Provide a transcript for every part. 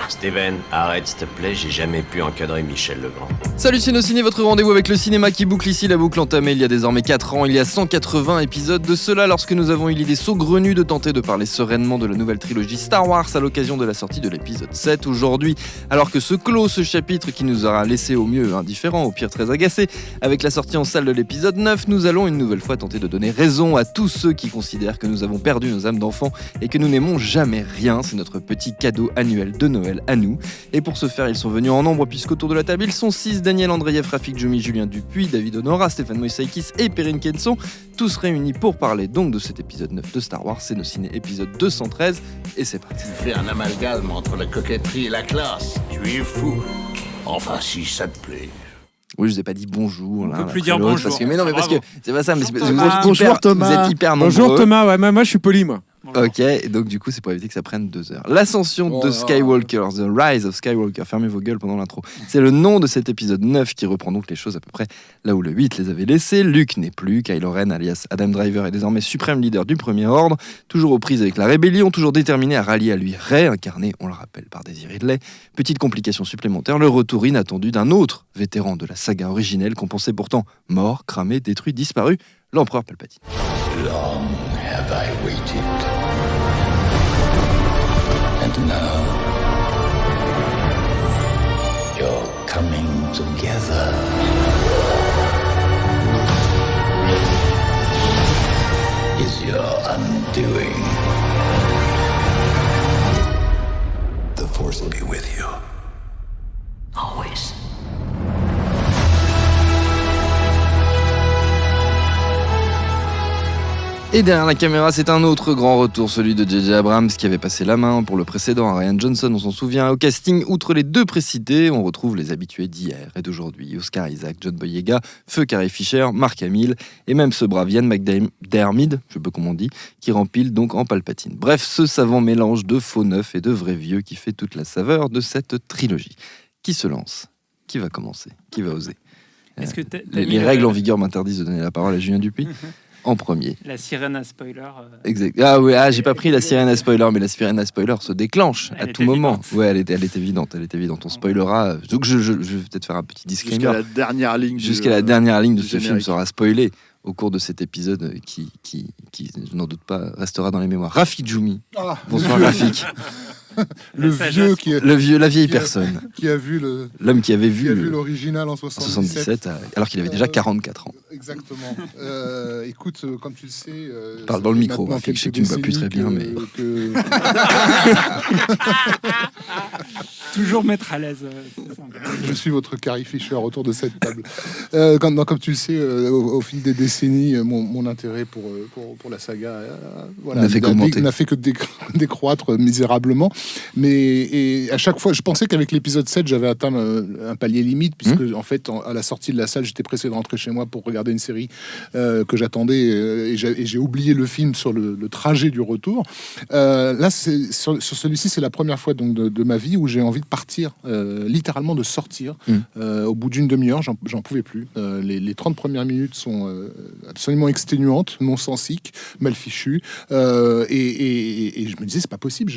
Steven, arrête s'il te plaît, j'ai jamais pu encadrer Michel Legrand. Salut Ciné, votre rendez-vous avec le cinéma qui boucle ici la boucle entamée il y a désormais 4 ans, il y a 180 épisodes de cela lorsque nous avons eu l'idée saugrenue de tenter de parler sereinement de la nouvelle trilogie Star Wars à l'occasion de la sortie de l'épisode 7 aujourd'hui. Alors que se clôt ce chapitre qui nous aura laissé au mieux indifférents, au pire très agacés, avec la sortie en salle de l'épisode 9, nous allons une nouvelle fois tenter de donner raison à tous ceux qui considèrent que nous avons perdu nos âmes d'enfants et que nous n'aimons jamais rien. C'est notre petit cadeau annuel de Noël à nous. Et pour ce faire, ils sont venus en nombre puisqu'autour de la table, ils sont 6, Daniel Andreev, Rafik Djoumi, Julien Dupuis, David Honora, Stéphane Moïsaïkis et Perrine Kenson, tous réunis pour parler donc de cet épisode 9 de Star Wars, c'est nos ciné épisode 213 et c'est parti. Tu fais un amalgame entre la coquetterie et la classe, tu es fou. Enfin, si ça te plaît. Oui, je vous ai pas dit bonjour. On peut plus dire bonjour. Parce que, mais non, mais parce que c'est pas ça. Mais Bonjour Thomas. Vous êtes hyper nombreux. Bonjour Thomas, ouais, moi je suis poli moi. Bonjour. Ok, et donc du coup c'est pour éviter que ça prenne 2 heures. L'ascension de Skywalker, The Rise of Skywalker, fermez vos gueules pendant l'intro. C'est le nom de cet épisode 9 qui reprend donc les choses à peu près là où le 8 les avait laissés. Luke n'est plus, Kylo Ren alias Adam Driver est désormais suprême leader du Premier Ordre, toujours aux prises avec la rébellion, toujours déterminé à rallier à lui Rey, incarné, on le rappelle, par Daisy Ridley. Petite complication supplémentaire, le retour inattendu d'un autre vétéran de la saga originelle qu'on pensait pourtant mort, cramé, détruit, disparu, l'empereur Palpatine. Long have I waited. And now, you're coming together. Is your undoing. The Force will be with you. Always. Et derrière la caméra, c'est un autre grand retour, celui de J.J. Abrams qui avait passé la main pour le précédent à Rian Johnson, on s'en souvient. Au casting, outre les 2 précités, on retrouve les habitués d'hier et d'aujourd'hui. Oscar Isaac, John Boyega, Feu Carrie Fisher, Mark Hamill et même ce brave Ian McDiarmid, je sais pas comment on dit, qui rempile donc en Palpatine. Bref, ce savant mélange de faux neufs et de vrais vieux qui fait toute la saveur de cette trilogie. Qui se lance ? Qui va commencer ? Qui va oser ? Est-ce que les règles en vigueur m'interdisent de donner la parole à Julien Dupuis. En premier. La sirène à spoiler. Exact. Ah oui, j'ai pas pris la sirène à spoiler, mais la sirène à spoiler se déclenche à tout moment. Ouais, elle est évidente, On spoilera. Donc je vais peut-être faire un petit disclaimer. Jusqu'à la dernière ligne. La dernière ligne de ce générique. film sera spoilée au cours de cet épisode qui je n'en doute pas, restera dans les mémoires. Rafik Djoumi. Bonsoir Rafik. La vieille personne. Qui a vu l'homme qui avait vu l'original en 77 alors qu'il avait déjà 44 ans. Exactement. Écoute, comme tu le sais... Parle dans le micro, Rafik, je sais que tu ne vois plus très bien, mais... Toujours mettre à l'aise. Je suis votre Carrie Fisher autour de cette table. Comme tu le sais, au fil des décennies, mon intérêt pour la saga n'a fait que décroître misérablement. Mais à chaque fois, je pensais qu'avec l'épisode 7, j'avais atteint un palier limite, puisque en fait, à la sortie de la salle, j'étais pressé de rentrer chez moi pour regarder une série que j'attendais, et j'ai oublié le film sur le trajet du retour. Là, sur celui-ci, c'est la première fois donc de ma vie où j'ai envie de partir, littéralement de sortir. Au bout d'une demi-heure, j'en pouvais plus. Les 30 premières minutes sont absolument exténuantes, non-sensiques, mal fichues, et je me disais, c'est pas possible,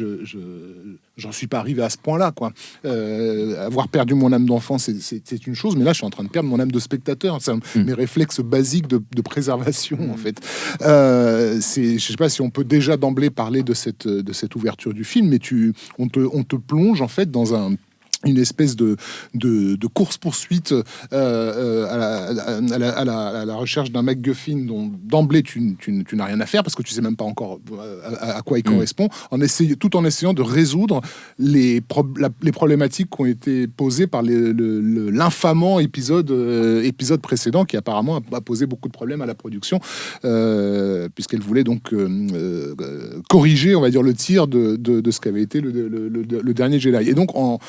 j'en suis pas arrivé à ce point-là, quoi. Avoir perdu mon âme d'enfant, c'est une chose, mais là, je suis en train de perdre mon âme de spectateur. C'est mes réflexes basiques de préservation, en fait. Je sais pas si on peut déjà d'emblée parler de cette ouverture du film, mais on te plonge, en fait, dans une espèce de course-poursuite à la recherche d'un MacGuffin dont d'emblée tu n'as rien à faire parce que tu sais même pas encore à quoi il correspond, tout en essayant de résoudre les problématiques qui ont été posées par l'infamant épisode précédent qui apparemment a posé beaucoup de problèmes à la production puisqu'elle voulait donc corriger, on va dire, le tir de ce qu'avait été le dernier Jedi. Et donc en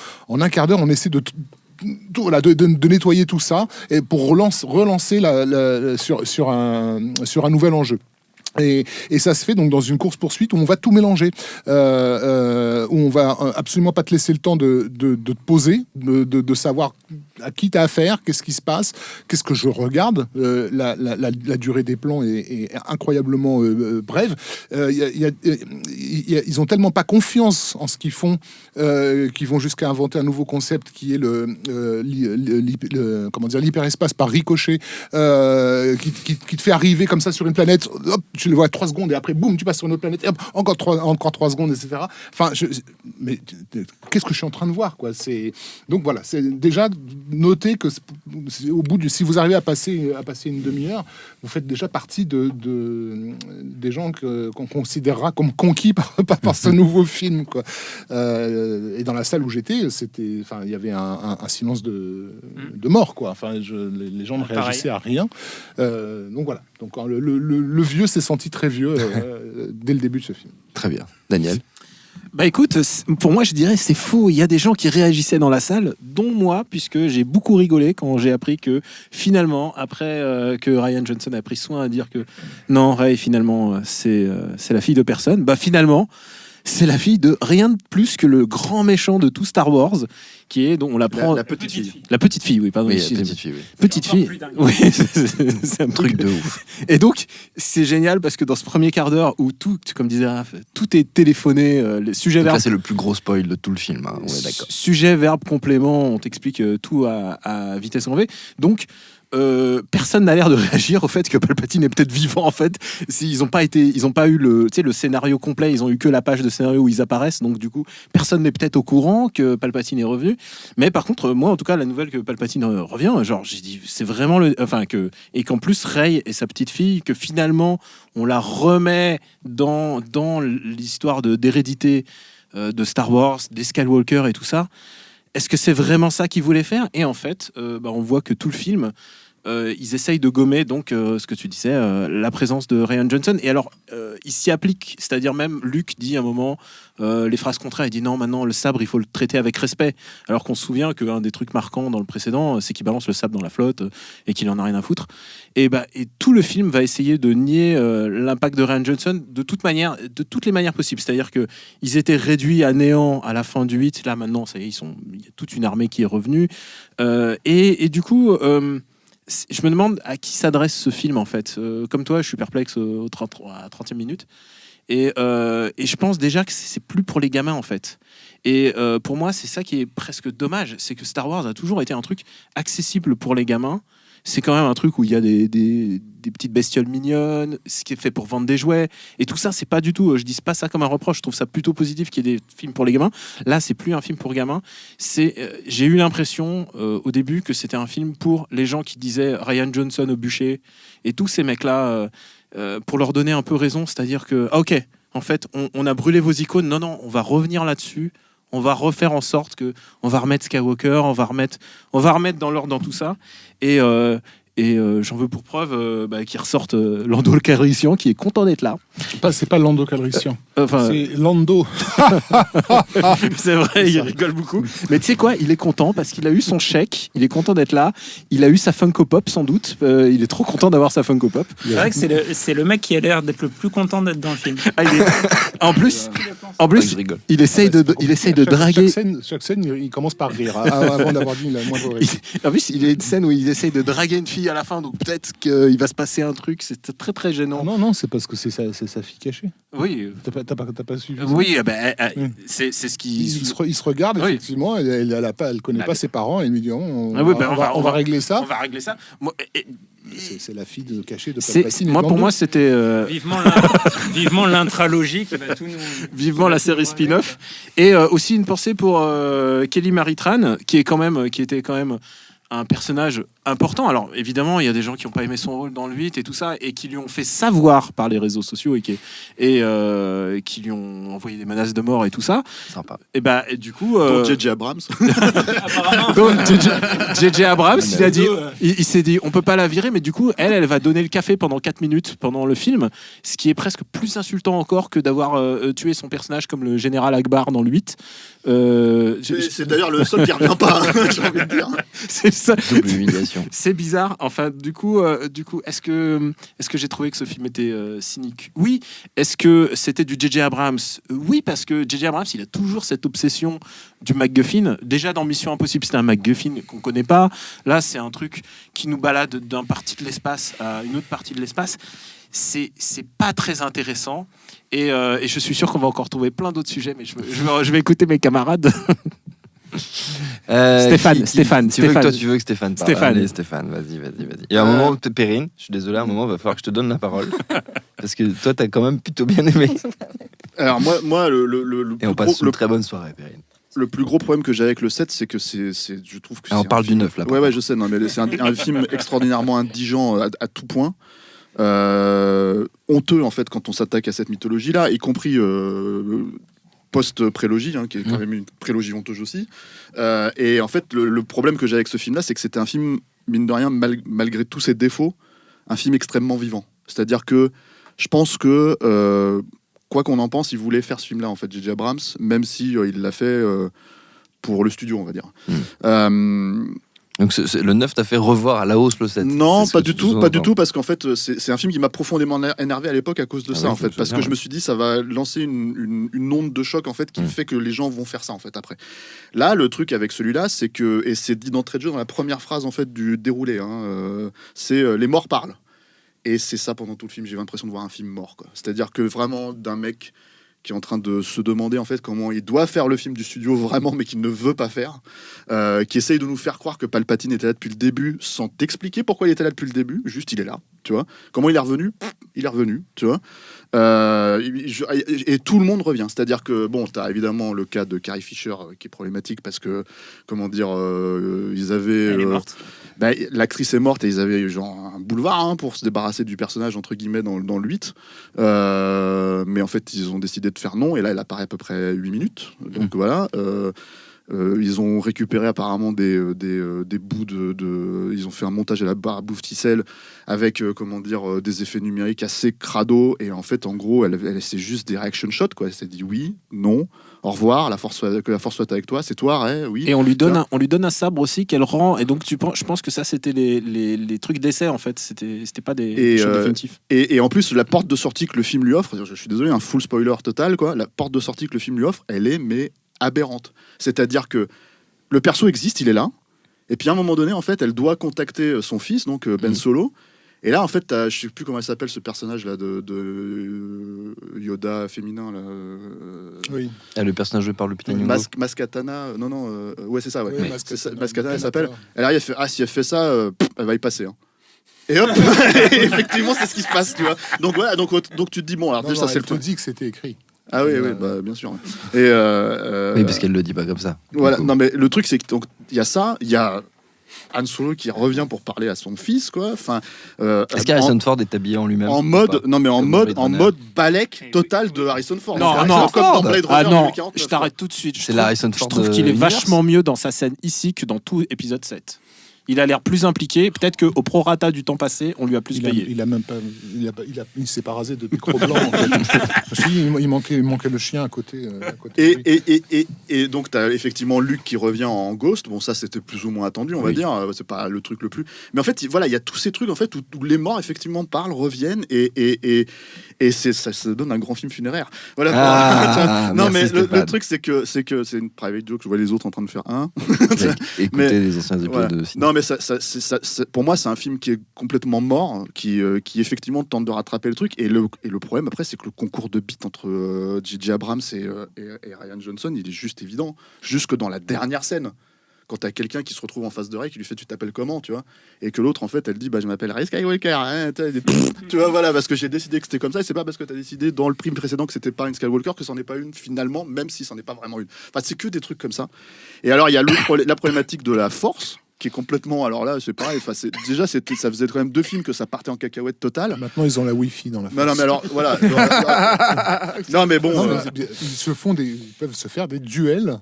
un quart d'heure, on essaie de nettoyer tout ça et pour relancer sur un nouvel enjeu. Et ça se fait donc dans une course-poursuite où on va tout mélanger, où on va absolument pas te laisser le temps de te poser, de savoir à qui t'as affaire, qu'est-ce qui se passe, qu'est-ce que je regarde. La durée des plans est incroyablement brève. Ils ont tellement pas confiance en ce qu'ils font qu'ils vont jusqu'à inventer un nouveau concept qui est l'hyperespace par ricochet, qui te fait arriver comme ça sur une planète, hop, tu le vois 3 secondes et après boum, tu passes sur une autre planète, et hop, encore 3 secondes, etc. Enfin, mais qu'est-ce que je suis en train de voir, quoi. Donc voilà, c'est déjà noter que au bout si vous arrivez à passer une demi-heure, vous faites déjà partie des gens qu'on considérera comme conquis par ce nouveau film, quoi. Et dans la salle où j'étais, il y avait un silence de mort, quoi. Enfin, les gens ne réagissaient à rien. Donc voilà. Donc le vieux s'est senti très vieux dès le début de ce film. Très bien. Daniel? Bah écoute, pour moi je dirais c'est faux. Il y a des gens qui réagissaient dans la salle, dont moi, puisque j'ai beaucoup rigolé quand j'ai appris que finalement, après que Rian Johnson a pris soin à dire que non, Ray finalement c'est la fille de personne, bah finalement c'est la fille de rien de plus que le grand méchant de tout Star Wars, qui est, dont on l'apprend... La petite fille. La petite fille, oui, pardon. Oui, la petite fille, oui. Petite fille. Oui, c'est un Truc de ouf. Et donc, c'est génial parce que dans ce premier quart d'heure où tout, comme disait Raph, tout est téléphoné, les sujets verbes... Là, c'est le plus gros spoil de tout le film, hein. Ouais, d'accord. Sujet, verbe, complément, on t'explique tout à vitesse en V. Donc, personne n'a l'air de réagir au fait que Palpatine est peut-être vivant, en fait. Ils ont pas eu le scénario complet, ils ont eu que la page de scénario où ils apparaissent, donc du coup personne n'est peut-être au courant que Palpatine est revenu. Mais par contre, moi en tout cas, la nouvelle que Palpatine revient, genre j'ai dit c'est vraiment et qu'en plus Rey et sa petite fille, que finalement on la remet dans l'histoire d'hérédité de Star Wars, des Skywalker et tout ça. Est-ce que c'est vraiment ça qu'ils voulaient faire? Et en fait, on voit que tout le film, ils essayent de gommer donc ce que tu disais, la présence de Rian Johnson. Et alors, ils s'y appliquent, c'est-à-dire même Luke dit à un moment les phrases contraires. Il dit non, maintenant le sabre, il faut le traiter avec respect. Alors qu'on se souvient qu'un des trucs marquants dans le précédent, c'est qu'il balance le sabre dans la flotte et qu'il en a rien à foutre. Et tout le film va essayer de nier l'impact de Rian Johnson de toutes les manières possibles. C'est-à-dire que ils étaient réduits à néant à la fin du 8. Là maintenant, ça y est, il y a toute une armée qui est revenue. Et du coup. Je me demande à qui s'adresse ce film, en fait. Comme toi, je suis perplexe à 30e minute. Et je pense déjà que c'est plus pour les gamins, en fait. Et pour moi, c'est ça qui est presque dommage. C'est que Star Wars a toujours été un truc accessible pour les gamins. C'est quand même un truc où il y a des petites bestioles mignonnes, ce qui est fait pour vendre des jouets. Et tout ça, c'est pas du tout... Je dis pas ça comme un reproche. Je trouve ça plutôt positif qu'il y ait des films pour les gamins. Là, c'est plus un film pour gamins. J'ai eu l'impression, au début, que c'était un film pour les gens qui disaient Rian Johnson au bûcher. Et tous ces mecs-là, pour leur donner un peu raison. C'est-à-dire que, OK, en fait, on a brûlé vos icônes. Non, on va revenir là-dessus. On va refaire en sorte que on va remettre Skywalker, on va remettre dans l'ordre dans tout ça. Et j'en veux pour preuve qu'il ressorte Lando Calrissian, qui est content d'être là. C'est pas Lando Calrissian. C'est Lando. C'est vrai, il rigole beaucoup. Mais tu sais quoi, il est content parce qu'il a eu son chèque, il est content d'être là, il a eu sa Funko Pop sans doute, il est trop content d'avoir sa Funko Pop. C'est vrai que c'est le mec qui a l'air d'être le plus content d'être dans le film. En plus, il essaye de draguer. Chaque scène, il commence par rire avant d'avoir dit la moindre réplique. En plus, il y a une scène où il essaye de draguer une fille à la fin, donc peut-être qu'il va se passer un truc, c'est très très gênant. Non, c'est parce que c'est sa fille cachée. Oui. T'as pas suivi ça? Oui, c'est ce qui... Il se regarde, effectivement, elle connaît pas ses parents, et il lui dit on va régler ça. On va régler ça. C'est la fille cachée de Palpatine. Pour moi, c'était... Vivement l'intralogie qui va tout nous... Vivement la série spin-off. Et aussi une pensée pour Kelly Marie Tran, qui était quand même un personnage important. Alors évidemment, il y a des gens qui n'ont pas aimé son rôle dans le 8 et tout ça, et qui lui ont fait savoir par les réseaux sociaux et qui lui ont envoyé des menaces de mort et tout ça. Sympa. Et du coup, J.J. Abrams. Donc J.J. Abrams, il s'est dit, on peut pas la virer, mais du coup, elle va donner le café pendant 4 minutes pendant le film, ce qui est presque plus insultant encore que d'avoir tué son personnage comme le général Akbar dans le 8. C'est d'ailleurs le seul qui revient pas, j'ai envie de dire. C'est Double humiliation. C'est bizarre. Enfin, du coup, est-ce que j'ai trouvé que ce film était cynique? Oui. Est-ce que c'était du J.J. Abrams? Oui, parce que J.J. Abrams, il a toujours cette obsession du MacGuffin. Déjà dans Mission Impossible, c'était un MacGuffin qu'on connaît pas. Là, c'est un truc qui nous balade d'une partie de l'espace à une autre partie de l'espace. C'est pas très intéressant. Et je suis sûr qu'on va encore trouver plein d'autres sujets, mais je vais écouter mes camarades. Stéphane. Tu veux que Stéphane parle. Allez, Stéphane, vas-y. Et à un moment, Perrine, je suis désolé, à un moment, il va falloir que je te donne la parole. Parce que toi, t'as quand même plutôt bien aimé. Alors moi le et on passe une très bonne soirée, Perrine. Le plus gros problème que j'ai avec le 7, c'est que je trouve que on parle du 9 là. Ouais, je sais, non, mais c'est un film extraordinairement indigent à tout point. Honteux en fait quand on s'attaque à cette mythologie-là, y compris post-prélogie, qui est quand même une prélogie honteuse aussi. Et en fait, le problème que j'ai avec ce film-là, c'est que c'était un film, mine de rien, malgré tous ses défauts, un film extrêmement vivant. C'est-à-dire que je pense que, quoi qu'on en pense, il voulait faire ce film-là, en fait, J.J. Abrams, même si il l'a fait pour le studio, on va dire. Donc le 9 t'a fait revoir à la hausse le 7? Non, pas du tout, parce qu'en fait, c'est un film qui m'a profondément énervé à l'époque à cause de ça, en fait, parce que je me suis dit, ça va lancer une onde de choc, en fait, qui fait que les gens vont faire ça, en fait, après. Là, le truc avec celui-là, c'est que, et c'est dit d'entrée de jeu dans la première phrase, en fait, du déroulé, c'est les morts parlent. Et c'est ça pendant tout le film, j'ai l'impression de voir un film mort, quoi. C'est-à-dire que vraiment, d'un mec qui est en train de se demander en fait comment il doit faire le film du studio vraiment, mais qu'il ne veut pas faire, qui essaye de nous faire croire que Palpatine était là depuis le début, sans t'expliquer pourquoi il était là depuis le début, juste il est là, tu vois. Comment il est revenu, tu vois. Et tout le monde revient, c'est-à-dire que bon, t'as évidemment le cas de Carrie Fisher qui est problématique parce que comment dire, ils avaient elle est morte. L'actrice est morte et ils avaient genre un boulevard pour se débarrasser du personnage entre guillemets dans le 8, mais en fait ils ont décidé de faire non, et là elle apparaît à peu près 8 minutes, donc voilà. Ils ont récupéré apparemment des bouts ils ont fait un montage à la barre bouffe-ticelle avec des effets numériques assez crado, et en fait en gros elle c'est juste des reaction shots, quoi. Elle s'est dit oui, non, au revoir, que la force soit avec toi, c'est toi, ouais, oui. Et on lui donne un sabre aussi qu'elle rend, et donc je pense que ça c'était les trucs d'essai, en fait, c'était pas des choses définitifs. Et en plus la porte de sortie que le film lui offre, je suis désolé, un full spoiler total, quoi, la porte de sortie que le film lui offre, elle est mais aberrante. C'est-à-dire que le perso existe, il est là, et puis à un moment donné, en fait, elle doit contacter son fils, donc Ben Solo. Et là, en fait, je sais plus comment elle s'appelle, ce personnage-là de Yoda féminin, là. Oui. Le personnage joué par Lupita Nyong'o. Maskatana, ouais, c'est ça, ouais. Oui, Maskatana, elle s'appelle. Elle arrive, elle fait, si elle fait ça, elle va y passer. Et hop, effectivement, c'est ce qui se passe, tu vois. Donc voilà, donc tu te dis, bon, alors déjà, c'est le truc. dit que c'était écrit. Ah oui, bah, bien sûr. Et oui, parce qu'elle le dit pas comme ça. Voilà, non, mais le truc, c'est que il y a ça, il y a Han Solo qui revient pour parler à son fils, quoi. Enfin, est-ce qu'Harrison Ford est habillé en lui-même? En mode balèque total de Harrison Ford. Non, je t'arrête tout de suite. C'est l'Harrison Ford. Je trouve qu'il est vachement mieux dans sa scène ici que dans tout épisode 7. Il a l'air plus impliqué. Peut-être qu'au prorata du temps passé, on lui a plus payé. Il s'est pas rasé de micro blanc, en fait. Parce qu'il manquait le chien à côté. Et donc, tu as effectivement Luke qui revient en Ghost. Bon, ça, c'était plus ou moins attendu, on va dire. C'est pas le truc le plus. Mais en fait, voilà, il y a tous ces trucs en fait, où les morts, effectivement, parlent, reviennent. Et ça donne un grand film funéraire. Voilà. Non, mais le truc, c'est que c'est une private joke. Je vois les autres en train de faire un. Écoutez les anciens épisodes de cinéma. Non, mais ça, pour moi, c'est un film qui est complètement mort, qui effectivement tente de rattraper le truc. Et le problème, après, c'est que le concours de beats entre J.J. Abrams et Rian Johnson, il est juste évident. Jusque dans la dernière scène, quand t'as quelqu'un qui se retrouve en face de Rey, qui lui fait « Tu t'appelles comment ?» tu vois, et que l'autre, en fait, elle dit « Je m'appelle Rey Skywalker. » Tu vois, voilà, parce que j'ai décidé que c'était comme ça, et c'est pas parce que t'as décidé dans le prime précédent que c'était pas une Skywalker que c'en est pas une, finalement, même si c'en est pas vraiment une. Enfin, c'est que des trucs comme ça. Et alors, il y a la problématique de la force, qui est complètement, alors là c'est pareil, déjà ça faisait quand même 2 films que ça partait en cacahuète totale. Maintenant ils ont la Wi-Fi dans la force. Non mais alors voilà. Non mais bon, ils peuvent se faire des duels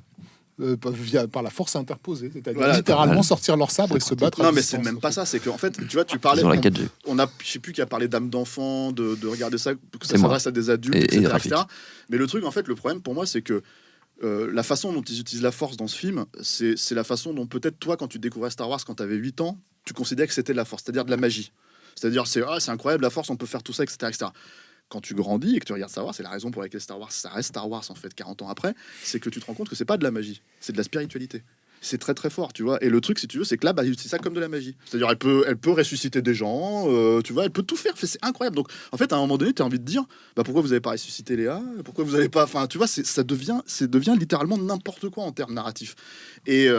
par la force interposée, c'est-à-dire littéralement sortir leur sabre et se battre. Non mais c'est même pas ça, c'est que en fait tu vois, tu parlais, on a, je sais plus qui a parlé d'âme d'enfant, de regarder ça, que ça s'adresse à des adultes, etc. Mais le truc, en fait, le problème pour moi, c'est que la façon dont ils utilisent la force dans ce film, c'est la façon dont peut-être toi, quand tu découvrais Star Wars quand tu avais 8 ans, tu considérais que c'était de la force, c'est-à-dire de la magie. C'est-à-dire, c'est incroyable, la force, on peut faire tout ça, etc., etc. Quand tu grandis et que tu regardes Star Wars, c'est la raison pour laquelle Star Wars, ça reste Star Wars, en fait, 40 ans après, c'est que tu te rends compte que c'est pas de la magie, c'est de la spiritualité. C'est très très fort, tu vois. Et le truc, si tu veux, c'est que là, c'est ça comme de la magie. C'est-à-dire, elle peut ressusciter des gens, tu vois, elle peut tout faire. C'est incroyable. Donc, en fait, à un moment donné, tu as envie de dire, pourquoi vous n'avez pas ressuscité Léa ? Pourquoi vous n'avez pas... Enfin, tu vois, ça devient littéralement n'importe quoi en termes narratifs. Et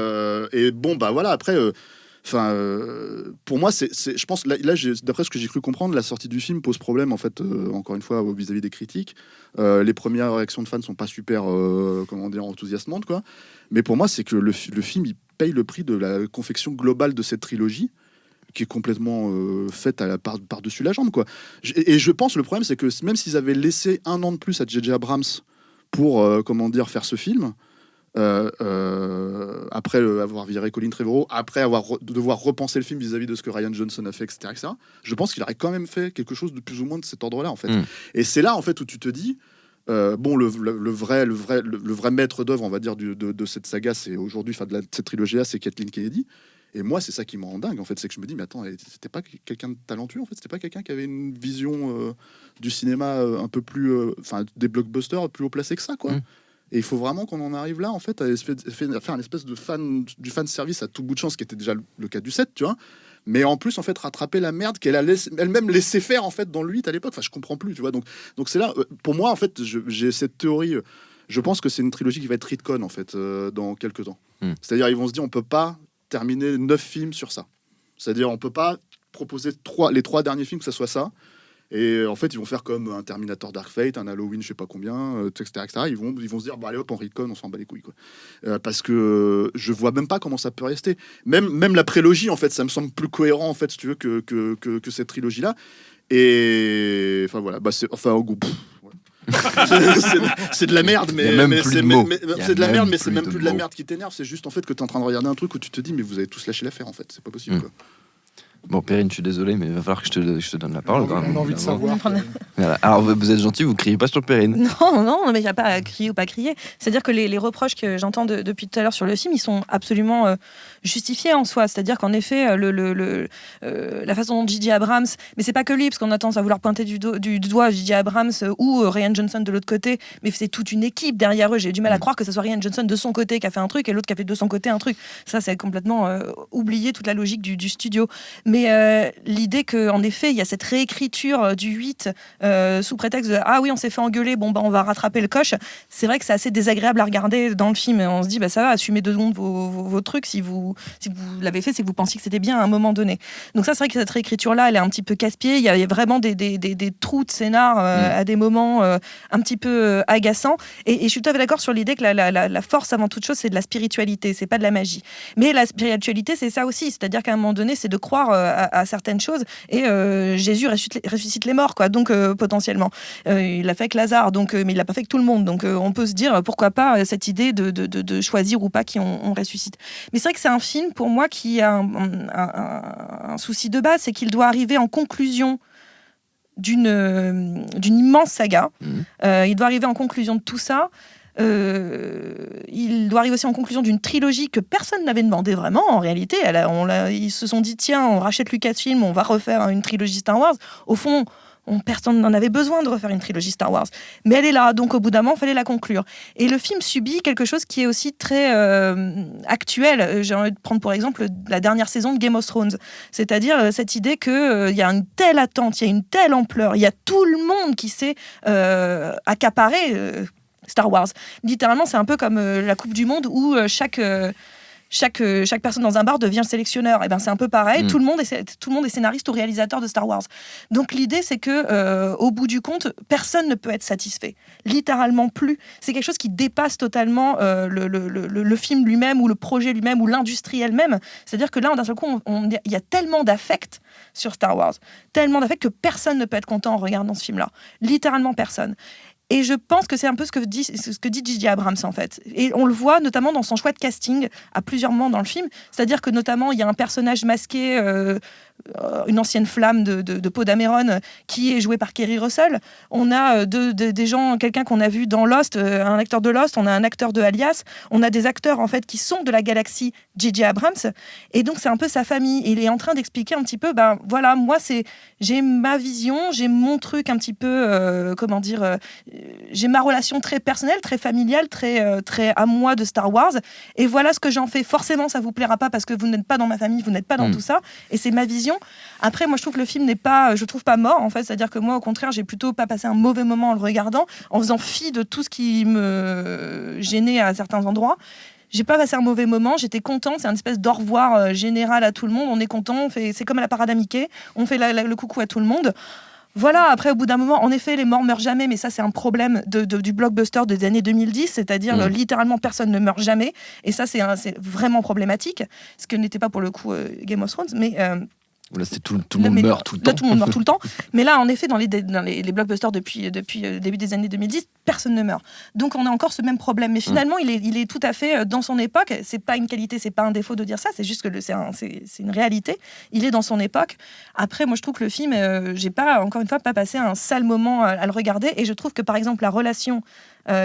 bon, voilà, après... pour moi, je pense, là d'après ce que j'ai cru comprendre, la sortie du film pose problème, en fait, encore une fois, vis-à-vis des critiques. Les premières réactions de fans sont pas super, enthousiasmantes, quoi. Mais pour moi, c'est que le film, il paye le prix de la confection globale de cette trilogie, qui est complètement faite par-dessus la jambe, quoi. Et je pense, le problème, c'est que même s'ils avaient laissé 1 an de plus à J.J. Abrams pour, faire ce film... après avoir viré Colin Trevorrow, après devoir repenser le film vis-à-vis de ce que Rian Johnson a fait, etc., je pense qu'il aurait quand même fait quelque chose de plus ou moins de cet ordre-là, en fait. Et c'est là, en fait, où tu te dis, le vrai maître d'œuvre, on va dire, de cette saga, c'est aujourd'hui, de cette trilogie-là, c'est Kathleen Kennedy. Et moi, c'est ça qui me rend dingue, en fait, c'est que je me dis, mais attends, c'était pas quelqu'un de talentueux, en fait, c'était pas quelqu'un qui avait une vision du cinéma un peu plus, des blockbusters plus haut placés que ça, quoi. Et il faut vraiment qu'on en arrive là, en fait, à faire une espèce de du fan service à tout bout de champ, ce qui était déjà le cas du 7, tu vois. Mais en plus, en fait, rattraper la merde qu'elle a elle-même laissé faire, en fait, dans le 8 à l'époque. Enfin, je comprends plus, tu vois. Donc c'est là, pour moi, en fait, j'ai cette théorie. Je pense que c'est une trilogie qui va être retcon, en fait, dans quelques temps. C'est-à-dire, ils vont se dire, on peut pas terminer 9 films sur ça. C'est-à-dire, on peut pas proposer les 3 derniers films que ça soit ça. Et en fait, ils vont faire comme un Terminator Dark Fate, un Halloween, je sais pas combien, etc., etc. Ils vont se dire, allez hop, on retcon, on s'en bat les couilles, quoi. Parce que je vois même pas comment ça peut rester. Même la prélogie, en fait, ça me semble plus cohérent, en fait, si tu veux, que cette trilogie-là. Et enfin voilà, au goût. C'est de la merde, mais c'est de la merde, mais c'est même plus de la merde qui t'énerve. C'est juste en fait que t'es en train de regarder un truc où tu te dis, mais vous avez tous lâché l'affaire, en fait, c'est pas possible, quoi. Bon, Perrine, je suis désolé, mais il va falloir que je te donne la parole. On a envie de savoir. Voilà. Alors, vous êtes gentil, vous criez pas sur Perrine. Non, mais il n'y a pas à crier ou pas crier. C'est-à-dire que les reproches que j'entends depuis tout à l'heure sur le film, ils sont absolument justifiés en soi. C'est-à-dire qu'en effet, la façon dont J.J. Abrams, mais c'est pas que lui, parce qu'on a tendance à vouloir pointer du doigt J.J. Abrams ou Rian Johnson de l'autre côté, mais c'est toute une équipe derrière eux. J'ai du mal à croire que ce soit Rian Johnson de son côté qui a fait un truc et l'autre qui a fait de son côté un truc. Ça, c'est complètement oublier toute la logique du studio. Mais l'idée qu'en effet, il y a cette réécriture du 8 sous prétexte de « Ah oui, on s'est fait engueuler, bon, on va rattraper le coche », c'est vrai que c'est assez désagréable à regarder dans le film. On se dit « Ça va, assumez 2 secondes vos trucs. Si vous l'avez fait, c'est que vous pensiez que c'était bien à un moment donné. » Donc ça, c'est vrai que cette réécriture-là, elle est un petit peu casse-pied. Il y a vraiment des trous de scénar à des moments un petit peu agaçants. Et je suis tout à fait d'accord sur l'idée que la force, avant toute chose, c'est de la spiritualité, c'est pas de la magie. Mais la spiritualité, c'est ça aussi. C'est-à-dire qu'à un moment donné, c'est de croire à certaines choses. Et Jésus ressuscite les morts, quoi. Donc potentiellement, il l'a fait avec Lazare, mais il l'a pas fait avec tout le monde. Donc on peut se dire pourquoi pas cette idée de choisir ou pas qui on ressuscite. Mais c'est vrai que c'est un film pour moi qui a un souci de base, c'est qu'il doit arriver en conclusion d'une immense saga. Il doit arriver en conclusion de tout ça. Il doit arriver aussi en conclusion d'une trilogie que personne n'avait demandé vraiment en réalité. Ils se sont dit tiens, on rachète Lucasfilm, on va refaire une trilogie Star Wars. Au fond, personne n'en avait besoin de refaire une trilogie Star Wars, mais elle est là, donc au bout d'un moment il fallait la conclure. Et le film subit quelque chose qui est aussi très actuel. J'ai envie de prendre pour exemple la dernière saison de Game of Thrones, c'est-à-dire cette idée qu'il y a une telle attente, il y a une telle ampleur, il y a tout le monde qui s'est accaparé Star Wars. Littéralement, c'est un peu comme la Coupe du Monde où chaque personne dans un bar devient sélectionneur. Et ben c'est un peu pareil. Tout le monde est scénariste ou réalisateur de Star Wars. Donc l'idée, c'est que au bout du compte, personne ne peut être satisfait. Littéralement plus. C'est quelque chose qui dépasse totalement le film lui-même ou le projet lui-même ou l'industrie elle-même. C'est-à-dire que là, d'un seul coup, il y a tellement d'affect sur Star Wars, tellement d'affect que personne ne peut être content en regardant ce film-là. Littéralement personne. Et je pense que c'est un peu ce que dit J.J. Abrams, en fait. Et on le voit notamment dans son choix de casting à plusieurs moments dans le film. C'est-à-dire que notamment, il y a un personnage masqué une ancienne flamme de Poe Dameron qui est jouée par Kerry Russell. On a des gens, quelqu'un qu'on a vu dans Lost, un acteur de Lost, on a un acteur de Alias, on a des acteurs en fait qui sont de la galaxie J.J. Abrams, et donc c'est un peu sa famille. Et il est en train d'expliquer un petit peu, voilà, moi j'ai ma vision, j'ai mon truc un petit peu, j'ai ma relation très personnelle, très familiale, très à moi de Star Wars, et voilà ce que j'en fais. Forcément, ça vous plaira pas parce que vous n'êtes pas dans ma famille, vous n'êtes pas dans tout ça, et c'est ma vision. Après, moi, je trouve que le film n'est pas, je trouve pas mort, en fait. C'est-à-dire que moi, au contraire, j'ai plutôt pas passé un mauvais moment en le regardant, en faisant fi de tout ce qui me gênait à certains endroits. J'ai pas passé un mauvais moment, j'étais contente, c'est une espèce d'au revoir général à tout le monde, on est content, c'est comme à la parade à Mickey, on fait le coucou à tout le monde. Voilà, après, au bout d'un moment, en effet, les morts meurent jamais, mais ça, c'est un problème du blockbuster des années 2010, c'est-à-dire littéralement, personne ne meurt jamais, et ça, c'est vraiment problématique, ce que n'était pas pour le coup Game of Thrones, mais... Là, c'est tout le monde meurt tout le temps. Là, tout le monde meurt tout le temps. Mais là, en effet, dans les blockbusters depuis le début des années 2010, personne ne meurt. Donc, on a encore ce même problème. Mais finalement, il est tout à fait dans son époque. C'est pas une qualité, c'est pas un défaut de dire ça. C'est juste que c'est une réalité. Il est dans son époque. Après, moi, je trouve que le film, j'ai pas, encore une fois, pas passé un sale moment à le regarder. Et je trouve que, par exemple, la relation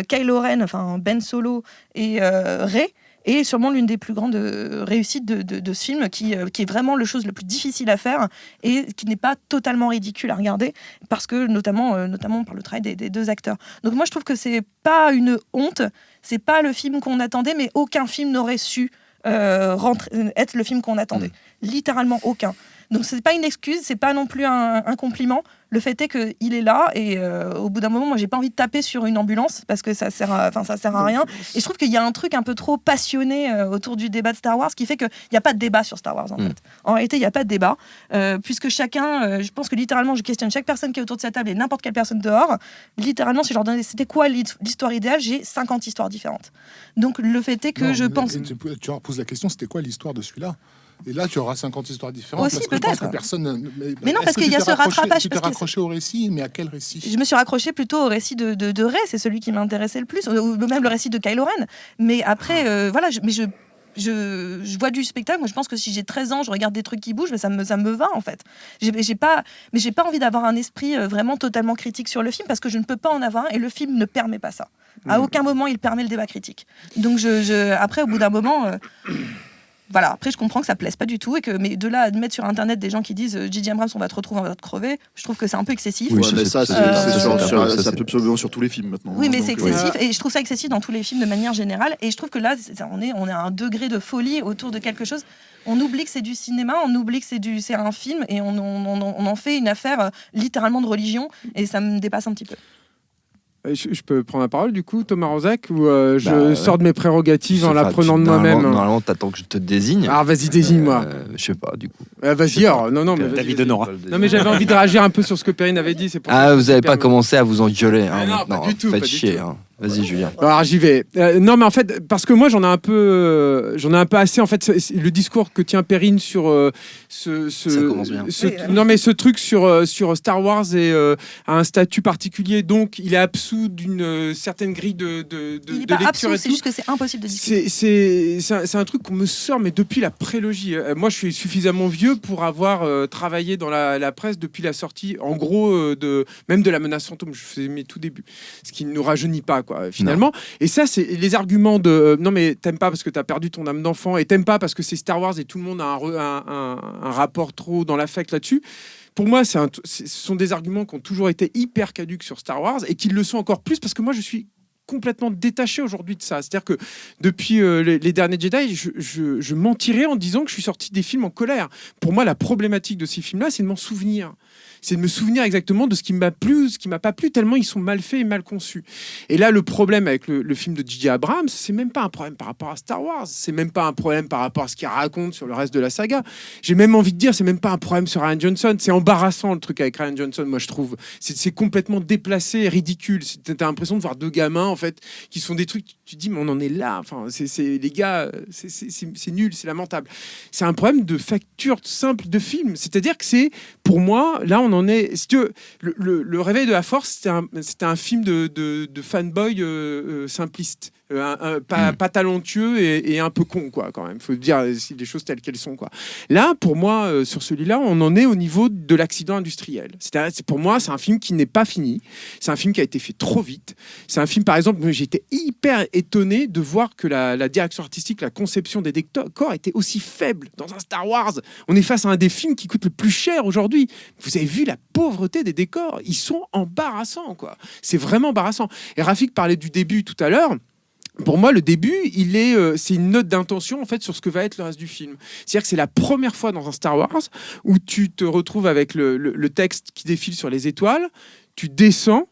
Kylo Ren, enfin Ben Solo et Rey, et sûrement l'une des plus grandes réussites de ce film, qui est vraiment le chose le plus difficile à faire et qui n'est pas totalement ridicule à regarder, parce que notamment par le travail des deux acteurs. Donc moi je trouve que c'est pas une honte, c'est pas le film qu'on attendait, mais aucun film n'aurait su être le film qu'on attendait. Littéralement aucun. Donc c'est pas une excuse, c'est pas non plus un compliment. Le fait est qu'il est là, et au bout d'un moment, moi j'ai pas envie de taper sur une ambulance parce que ça sert à rien. Et je trouve qu'il y a un truc un peu trop passionné autour du débat de Star Wars qui fait qu'il n'y a pas de débat sur Star Wars en fait. En réalité, il n'y a pas de débat puisque chacun, je pense que littéralement, je questionne chaque personne qui est autour de cette table et n'importe quelle personne dehors. Littéralement, si je leur donnais c'était quoi l'histoire idéale, j'ai 50 histoires différentes. Donc le fait est que tu leur poses la question, c'était quoi l'histoire de celui-là ? Et là, tu auras 50 histoires différentes. Aussi, parce que peut-être. Je pense que personne. Mais non, parce qu'il y a ce rattrapage. Tu t'es raccroché au récit, mais à quel récit ? Je me suis raccroché plutôt au récit de Rey, c'est celui qui m'intéressait le plus, ou même le récit de Kylo Ren. Mais après, voilà, je vois du spectacle. Moi, je pense que si j'ai 13 ans, je regarde des trucs qui bougent, mais ça me va en fait. J'ai pas envie d'avoir un esprit vraiment totalement critique sur le film parce que je ne peux pas en avoir un et le film ne permet pas ça. À aucun moment, il permet le débat critique. Donc, après, au bout d'un moment. Voilà, après je comprends que ça plaise pas du tout, mais de là à mettre sur internet des gens qui disent J.J. Abrams on va te retrouver, on va te crever, je trouve que c'est un peu excessif. Oui, mais ça peut absolument sur tous les films maintenant. Oui, mais c'est excessif, et je trouve ça excessif dans tous les films de manière générale, et je trouve que là on est à un degré de folie autour de quelque chose. On oublie que c'est du cinéma, on oublie que c'est un film, et on en fait une affaire littéralement de religion, et ça me dépasse un petit peu. Je peux prendre la parole du coup, Thomas Rozek, ou je sors de mes prérogatives en la prenant de moi-même. Normalement, t'attends que je te désigne. Ah, vas-y, désigne-moi. Je sais pas, du coup. Vas-y, alors. Non, mais David de Nora. Non, mais j'avais envie de réagir un peu sur ce que Perrine avait dit. C'est pour vous n'avez pas commencé à vous engueuler. Non, pas du tout. Faites chier. Vas-y, Julien. Alors j'y vais. Non, mais en fait, parce que moi j'en ai un peu assez. En fait, le discours que tient Perrine sur ça commence bien. Non, mais ce truc sur Star Wars et a un statut particulier, donc il est absous d'une certaine grille de il est pas lecture. Absous, c'est juste que c'est impossible de discuter. C'est un truc qu'on me sort, mais depuis la prélogie. Moi, je suis suffisamment vieux pour avoir travaillé dans la presse depuis la sortie, en gros, même de La Menace Fantôme. Je faisais mes tout débuts, ce qui ne nous rajeunit pas. Finalement. Non. Et ça, c'est les arguments de non, mais t'aimes pas parce que t'as perdu ton âme d'enfant et t'aimes pas parce que c'est Star Wars et tout le monde a un rapport trop dans l'affect là-dessus. Pour moi, ce sont des arguments qui ont toujours été hyper caduques sur Star Wars et qui le sont encore plus parce que moi, je suis complètement détaché aujourd'hui de ça. C'est-à-dire que depuis les derniers Jedi, je mentirais en disant que je suis sorti des films en colère. Pour moi, la problématique de ces films-là, c'est de m'en souvenir. C'est de me souvenir exactement de ce qui m'a plu, ce qui m'a pas plu, tellement ils sont mal faits et mal conçus. Et là, le problème avec le film de J.J. Abrams, c'est même pas un problème par rapport à Star Wars, c'est même pas un problème par rapport à ce qu'il raconte sur le reste de la saga. J'ai même envie de dire, c'est même pas un problème sur Rian Johnson. C'est embarrassant le truc avec Rian Johnson, moi je trouve. C'est complètement déplacé, ridicule. T'as l'impression de voir deux gamins en fait qui font des trucs. Tu te dis, mais on en est là. Enfin, les gars, c'est nul, c'est lamentable. C'est un problème de facture simple de film. C'est-à-dire que c'est, pour moi, là on en est. Si tu veux, le Réveil de la Force, c'était un film de fanboy simpliste. pas talentueux et un peu con, quoi, quand même. Il faut dire les choses telles qu'elles sont, quoi. Là, pour moi, sur celui-là, on en est au niveau de l'accident industriel. Pour moi, c'est un film qui n'est pas fini. C'est un film qui a été fait trop vite. C'est un film, par exemple, j'étais hyper étonné de voir que la direction artistique, la conception des décors était aussi faible dans un Star Wars. On est face à un des films qui coûte le plus cher aujourd'hui. Vous avez vu la pauvreté des décors. Ils sont embarrassants, quoi. C'est vraiment embarrassant. Et Rafik parlait du début tout à l'heure. Pour moi, le début, c'est une note d'intention en fait sur ce que va être le reste du film. C'est-à-dire que c'est la première fois dans un Star Wars où tu te retrouves avec le texte qui défile sur les étoiles, tu descends,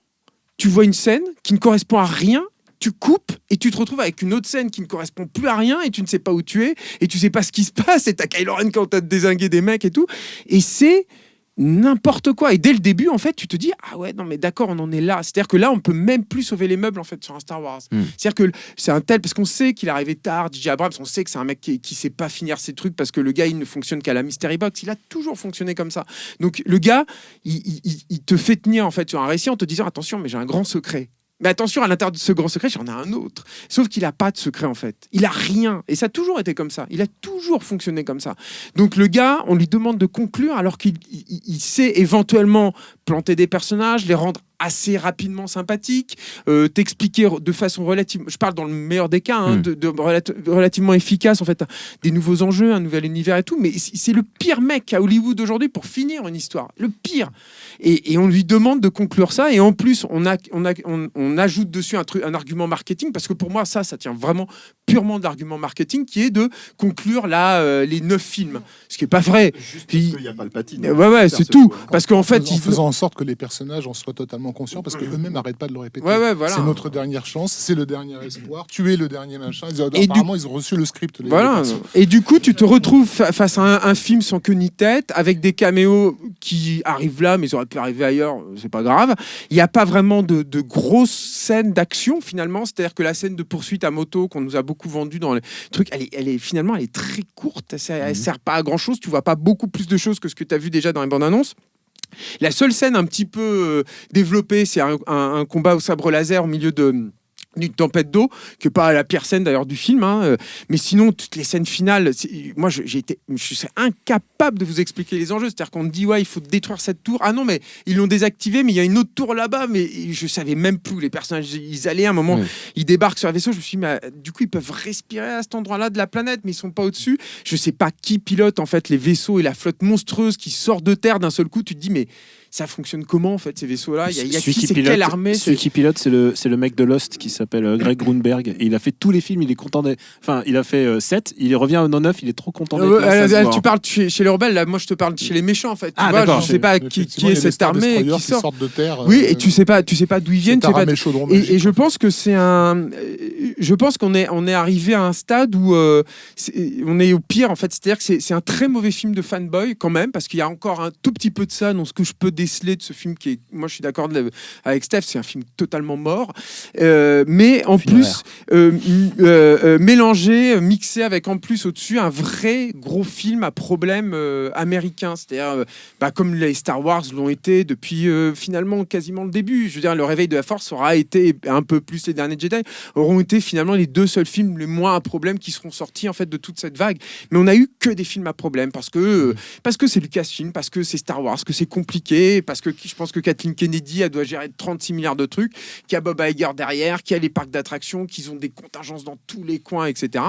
tu vois une scène qui ne correspond à rien, tu coupes et tu te retrouves avec une autre scène qui ne correspond plus à rien et tu ne sais pas où tu es et tu sais pas ce qui se passe et t'as Kylo Ren quand t'as dézingué des mecs et tout. Et c'est n'importe quoi. Et dès le début, en fait, tu te dis ah ouais, non mais d'accord, on en est là. C'est-à-dire que là, on peut même plus sauver les meubles en fait sur un Star Wars. C'est-à-dire que c'est un tel parce qu'on sait qu'il est arrivé tard. J.J. Abrams, on sait que c'est un mec qui sait pas finir ses trucs parce que le gars il ne fonctionne qu'à la mystery box. Il a toujours fonctionné comme ça. Donc le gars, il te fait tenir en fait sur un récit en te disant attention, mais j'ai un grand secret. Mais attention, à l'intérieur de ce grand secret, j'en ai un autre. Sauf qu'il n'a pas de secret, en fait. Il a rien. Et ça a toujours été comme ça. Il a toujours fonctionné comme ça. Donc le gars, on lui demande de conclure alors qu'il sait éventuellement planter des personnages, les rendre assez rapidement sympathiques, t'expliquer de façon relative, je parle dans le meilleur des cas, relativement efficace en fait, des nouveaux enjeux, un nouvel univers et tout, mais c'est le pire mec à Hollywood aujourd'hui pour finir une histoire, le pire. Et on lui demande de conclure ça, et en plus on ajoute dessus un argument marketing, parce que pour moi ça tient vraiment purement de l'argument marketing, qui est de conclure les 9 films, ce qui est pas vrai. Juste parce qu'il n'y a pas le Palpatine. Ouais, c'est tout. Parce qu'en fait, en faisant en sorte que les personnages en soient totalement conscients, parce qu'eux-mêmes n'arrêtent pas de le répéter. Voilà. C'est notre dernière chance, c'est le dernier espoir, tu es le dernier machin. Apparemment, ils ont reçu le script. Et du coup, tu te retrouves face à un film sans queue ni tête, avec des caméos qui arrivent là, mais ils auraient pu arriver ailleurs, c'est pas grave. Il n'y a pas vraiment de grosses scènes d'action, finalement. C'est-à-dire que la scène de poursuite à moto, qu'on nous a beaucoup vendue dans les trucs, elle est très courte. Elle sert pas à grand-chose. Tu vois pas beaucoup plus de choses que ce que tu as vu déjà dans les bandes annonces. La seule scène un petit peu développée, c'est un combat au sabre laser au milieu d'une tempête d'eau, que pas la pire scène d'ailleurs du film, mais sinon toutes les scènes finales, moi je serais incapable de vous expliquer les enjeux. C'est-à-dire qu'on me dit ouais, il faut détruire cette tour, ah non mais ils l'ont désactivée, mais il y a une autre tour là-bas, mais je savais même plus où les personnages ils allaient. À un moment ils débarquent sur un vaisseau, je me suis dit mais du coup ils peuvent respirer à cet endroit-là de la planète, mais ils sont pas au-dessus. Je sais pas qui pilote en fait les vaisseaux et la flotte monstrueuse qui sort de terre d'un seul coup. Tu te dis mais ça fonctionne comment en fait ces vaisseaux-là? Il y a quelle armée? Celui qui pilote, c'est le mec de Lost qui s'appelle Greg Grunberg, et il a fait tous les films. Il est content enfin, il a fait 7, il revient au 9, il est trop content d'être là. Tu parles chez les rebelles, là, moi je te parle chez les méchants en fait. Tu vois, je sais pas qui est cette armée qui sort de terre. Oui, et tu sais pas d'où ils viennent. Et je pense que je pense qu'on est arrivé à un stade où on est au pire en fait. C'est-à-dire que c'est un très mauvais film de fanboy quand même, parce qu'il y a encore un tout petit peu de ça dans ce que je peux déceler de ce film qui est, moi je suis d'accord avec Steph, c'est un film totalement mort, mais en plus mélangé, mixé avec en plus au-dessus un vrai gros film à problème américain, c'est-à-dire comme les Star Wars l'ont été depuis finalement quasiment le début. Je veux dire, le réveil de la Force aura été un peu plus les derniers Jedi, auront été finalement les 2 seuls films les moins à problème qui seront sortis en fait de toute cette vague. Mais on a eu que des films à problème parce que c'est Lucasfilm, parce que c'est Star Wars, que c'est compliqué, parce que je pense que Kathleen Kennedy, elle doit gérer 36 milliards de trucs, qu'il y a Bob Iger derrière, qu'il y a les parcs d'attractions, qu'ils ont des contingences dans tous les coins, etc.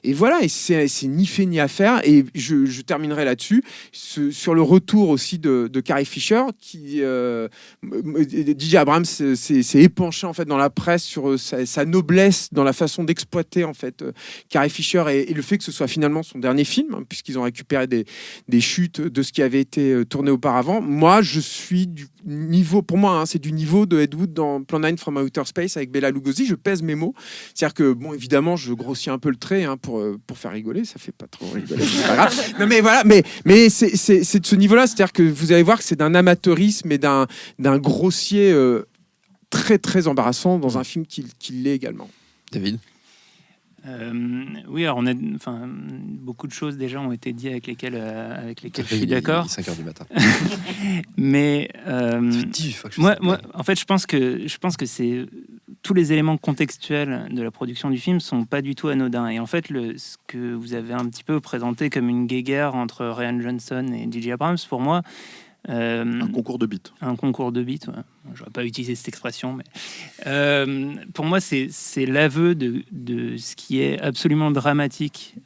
Et voilà, et c'est ni fait ni à faire. Et je terminerai là-dessus, sur le retour aussi de Carrie Fisher, qui J.J. Abrams s'est épanché en fait dans la presse sur sa noblesse dans la façon d'exploiter en fait Carrie Fisher, et le fait que ce soit finalement son dernier film, puisqu'ils ont récupéré des chutes de ce qui avait été tourné auparavant. Moi, je suis du niveau, pour moi, c'est du niveau de Ed Wood dans Plan 9 from Outer Space avec Bela Lugosi. Je pèse mes mots. C'est-à-dire que, bon, évidemment, je grossis un peu le trait pour faire rigoler. Ça fait pas trop rigoler. C'est pas grave. Non, mais voilà, mais c'est de ce niveau-là. C'est-à-dire que vous allez voir que c'est d'un amateurisme et d'un grossier très, très embarrassant dans un film qui l'est également. David? Oui, alors beaucoup de choses déjà ont été dites avec lesquelles je suis d'accord. 5h du matin. Mais ça fait 18 fois que je moi, en fait, je pense que c'est tous les éléments contextuels de la production du film sont pas du tout anodins. Et en fait, ce que vous avez un petit peu présenté comme une guéguerre entre Rian Johnson et J.J. Abrams, pour moi... un concours de beats. Un concours de beats, ouais. Je n'aurais pas utilisé cette expression, mais pour moi, c'est l'aveu de ce qui est absolument dramatique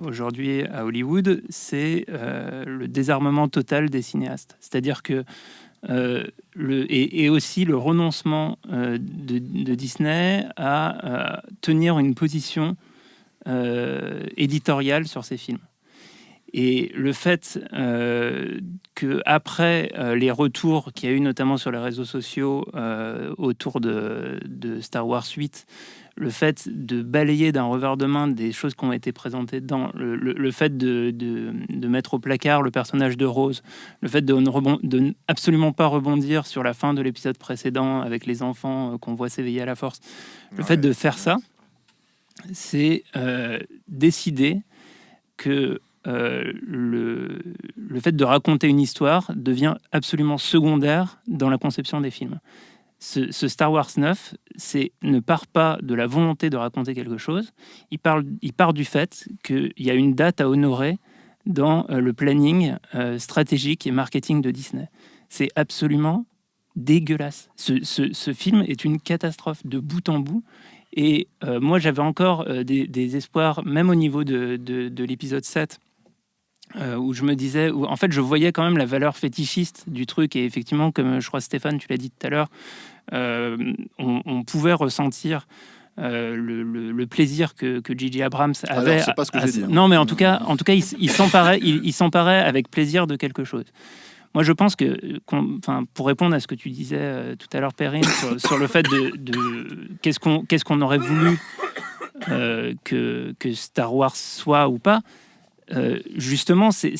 aujourd'hui à Hollywood, c'est le désarmement total des cinéastes. C'est-à-dire que et aussi le renoncement de Disney à tenir une position éditoriale sur ses films. Et le fait qu'après les retours qu'il y a eu notamment sur les réseaux sociaux autour de Star Wars 8, le fait de balayer d'un revers de main des choses qui ont été présentées dedans, le fait de mettre au placard le personnage de Rose, le fait de absolument pas rebondir sur la fin de l'épisode précédent avec les enfants qu'on voit s'éveiller à la Force, le fait de faire ça, c'est décider que le fait de raconter une histoire devient absolument secondaire dans la conception des films. Ce Star Wars 9 ne part pas de la volonté de raconter quelque chose, il part du fait qu'il y a une date à honorer dans le planning stratégique et marketing de Disney. C'est absolument dégueulasse. Ce film est une catastrophe de bout en bout. Et moi, j'avais encore des espoirs, même au niveau de l'épisode 7, où je me disais, en fait, je voyais quand même la valeur fétichiste du truc. Et effectivement, comme je crois Stéphane, tu l'as dit tout à l'heure, on pouvait ressentir le plaisir que J.J. Abrams avait. Alors, c'est pas ce que j'ai dit. Non, mais en tout cas, il s'emparait avec plaisir de quelque chose. Moi, je pense pour répondre à ce que tu disais tout à l'heure, Perrine, sur le fait de qu'est-ce qu'on aurait voulu que Star Wars soit ou pas, justement, c'est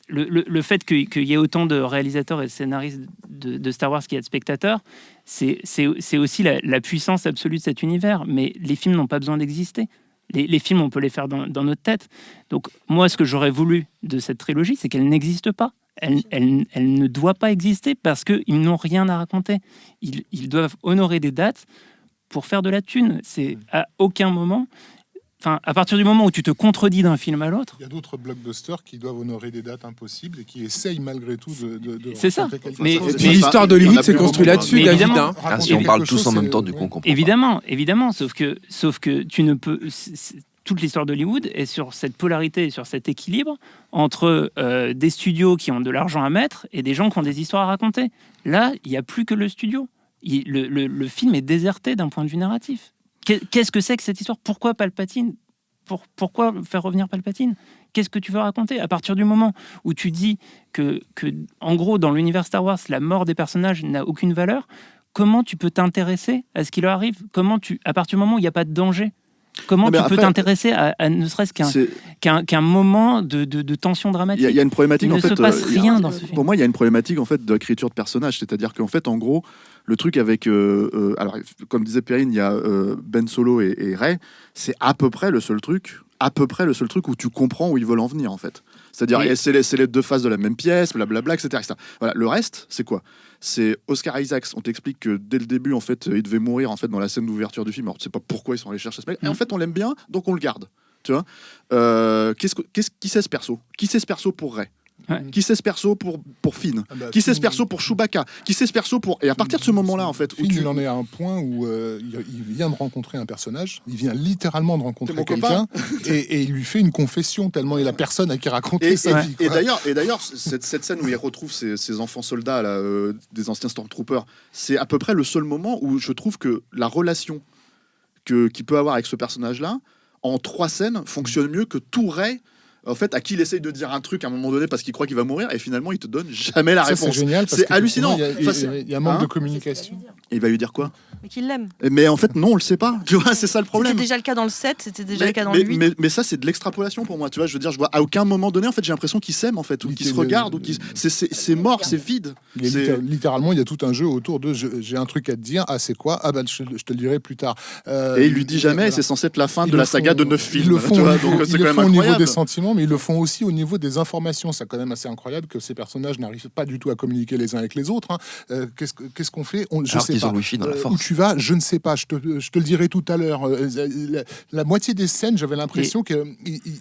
le fait qu'il y ait autant de réalisateurs et de scénaristes de Star Wars qu'il y a de spectateurs, c'est aussi la puissance absolue de cet univers. Mais les films n'ont pas besoin d'exister. Les films, on peut les faire dans notre tête. Donc, moi, ce que j'aurais voulu de cette trilogie, c'est qu'elle n'existe pas. Elle ne doit pas exister parce qu'ils n'ont rien à raconter. Ils doivent honorer des dates pour faire de la thune. C'est à aucun moment... Enfin, à partir du moment où tu te contredis d'un film à l'autre... Il y a d'autres blockbusters qui doivent honorer des dates impossibles et qui essayent malgré tout de c'est ça. Mais l'histoire d'Hollywood s'est construite là-dessus, David. Si on parle tous en même temps, du coup, on comprend. Évidemment. Sauf que tu ne peux... Toute l'histoire d'Hollywood est sur cette polarité, sur cet équilibre entre des studios qui ont de l'argent à mettre et des gens qui ont des histoires à raconter. Là, il n'y a plus que le studio. Le film est déserté d'un point de vue narratif. Qu'est-ce que c'est que cette histoire ? Pourquoi Palpatine ? Pourquoi faire revenir Palpatine ? Qu'est-ce que tu veux raconter ? À partir du moment où tu dis que en gros, dans l'univers Star Wars, la mort des personnages n'a aucune valeur, comment tu peux t'intéresser à ce qui leur arrive ? À partir du moment où il n'y a pas de danger, comment tu peux t'intéresser à ne serait-ce qu'un moment de tension dramatique ? Il y a une problématique. Il ne se passe rien dans ce film. Pour moi, il y a une problématique en fait d'écriture de personnages, c'est-à-dire qu'en fait, en gros, le truc avec, alors comme disait Perrine, il y a Ben Solo et Rey, c'est à peu près le seul truc où tu comprends où ils veulent en venir en fait. C'est-à-dire, c'est les deux faces de la même pièce, blablabla, etc. Voilà. Le reste, c'est quoi ? C'est Oscar Isaacs. On t'explique que dès le début, en fait, il devait mourir en fait dans la scène d'ouverture du film. Alors, tu sais pas pourquoi ils sont allés chercher ce mec. Et en fait, on l'aime bien, donc on le garde. Tu vois ? Qui c'est ce perso ? Qui c'est ce perso pour Rey ? Ouais. Qui c'est ce perso pour Finn ? Qui c'est ce perso pour Chewbacca ? Qui c'est ce perso pour... Et à partir de ce moment-là, en fait... Finn, il en est à un point où il vient de rencontrer un personnage, il vient littéralement de rencontrer quelqu'un, et il lui fait une confession, tellement il est la personne à qui raconter sa vie. Et d'ailleurs, cette scène où il retrouve ses enfants soldats, là, des anciens Stormtroopers, c'est à peu près le seul moment où je trouve que la relation qu'il peut avoir avec ce personnage-là, en 3 scènes, fonctionne mieux que tout Rey, en fait, à qui il essaye de dire un truc à un moment donné parce qu'il croit qu'il va mourir et finalement il te donne jamais la réponse. C'est génial, c'est hallucinant. Il y a un manque de communication. Et il va lui dire quoi ? Mais qu'il l'aime. Mais en fait, non, on le sait pas. Tu vois, c'est ça le problème. C'était déjà le cas dans le 7, c'était déjà le cas dans le 8. Mais ça, c'est de l'extrapolation pour moi. Tu vois, je veux dire, je vois à aucun moment donné, en fait, j'ai l'impression qu'ils s'aiment, en fait, ou qu'ils se regardent, ou qu'ils... c'est mort, c'est vide. Littéralement, il y a tout un jeu autour de j'ai un truc à te dire. Ah, c'est quoi ? Ah, bah, je te le dirai plus tard. Et il lui dit jamais, c'est censé être la fin de la saga de 9 films. Ils le font au niveau des sentiments. effectivement, mais ils le font aussi au niveau des informations. C'est quand même assez incroyable que ces personnages n'arrivent pas du tout à communiquer les uns avec les autres. Qu'est-ce qu'on fait? Je sais pas. Où tu vas, je ne sais pas. Je te le dirai tout à l'heure. La moitié des scènes, j'avais l'impression qu'il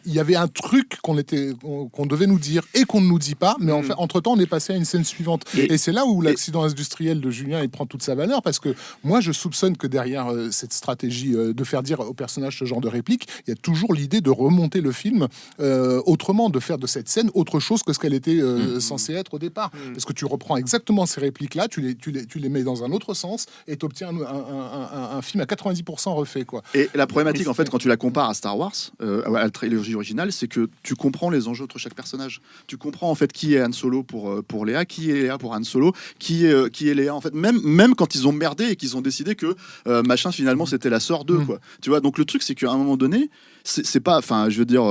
y avait un truc qu'on devait nous dire et qu'on ne nous dit pas, mais entre-temps, on est passé à une scène suivante. Et c'est là où l'accident industriel de Julien, il prend toute sa valeur, parce que moi, je soupçonne que derrière cette stratégie de faire dire au personnage ce genre de réplique, il y a toujours l'idée de remonter le film autrement, de faire de cette scène autre chose que ce qu'elle était censée être au départ. Parce que tu reprends exactement ces répliques-là, tu les mets dans un autre sens et tu obtiens un film à 90% refait, quoi. Et la problématique, en fait, quand tu la compares à Star Wars, à la trilogie originale, c'est que tu comprends les enjeux entre chaque personnage. Tu comprends, en fait, qui est Han Solo pour Léa, qui est Léa pour Han Solo, qui est Léa, en fait. Même quand ils ont merdé et qu'ils ont décidé que machin, finalement, c'était la sœur d'eux, quoi. Tu vois, donc le truc, c'est qu'à un moment donné, c'est pas, enfin, je veux dire,